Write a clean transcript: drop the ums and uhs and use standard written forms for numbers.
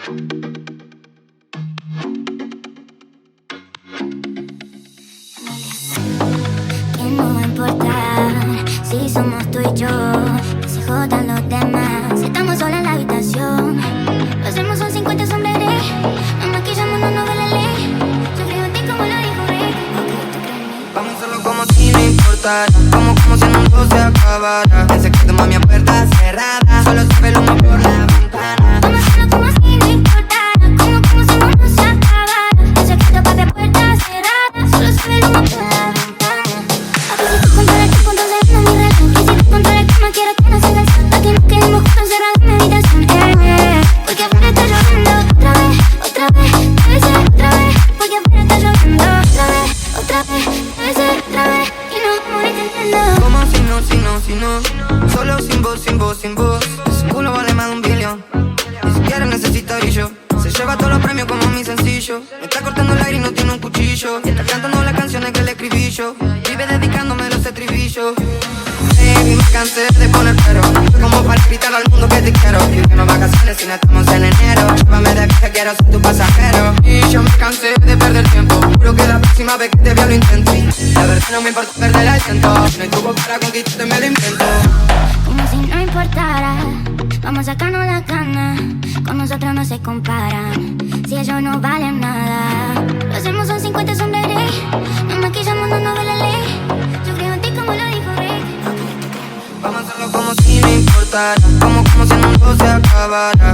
Que no va a importar si somos tú y yo, que se jodan los demás. Si estamos solos en la habitación, lo hacemos son 50 sombreros. Nos maquillamos, no nos ve la ley. Yo creo en ti como lo dijo Rick. Ok, tú crees en mí. Vamos a hacerlo como si no importara, como si el mundo se acabara. En secreto, mami, a puerta cerrada, solo se ve el humo por la ventana. Vamos a hacerlo como si no importara, como si el mundo se acabara. En secreto, papi, a puerta cerrada, solo se ve el humo por la ventana. A ver si tú controlas el tiempo, entonces no mi reloj. Y si tú controlas el clima, quiero que nos haga el sol. Pa' que nos quedemos juntos encerrados en mi habitación, porque afuera está lloviendo otra vez, debe ser otra vez. Porque afuera está lloviendo otra vez, debe ser otra vez. Y no morir intentando. Como si no, solo sin voz. Ese culo vale más de 1 billón. Ni siquiera necesita brillo. Se lleva todos los premios como mi sencillo. Me está cortando el aire y no tiene un cuchillo. Está cantando las canciones que le escribí yo. Vive dedicándome los estribillos. Baby, me cansé de poner pero. Como para gritar al mundo que te quiero. Vivirnos vacaciones si no estamos en enero. Llévame de viaje, quiero ser tu pasajero. Y yo me cansé de perder tiempo. Juro que la próxima vez que te vea lo intento. La verdad no me importa perder el aliento. No hay truco para conquistarte, me lo invento. Como si no importara, vamos a sacarnos la cana. Con nosotros no se comparan, si ellos no valen nada. Lo hacemos son 50 sombreros. Nos maquillamos, no nos ve la ley. Yo creo en ti como lo dijo Rick. Vamos a hacerlo como si no importara, como si el mundo se acabara.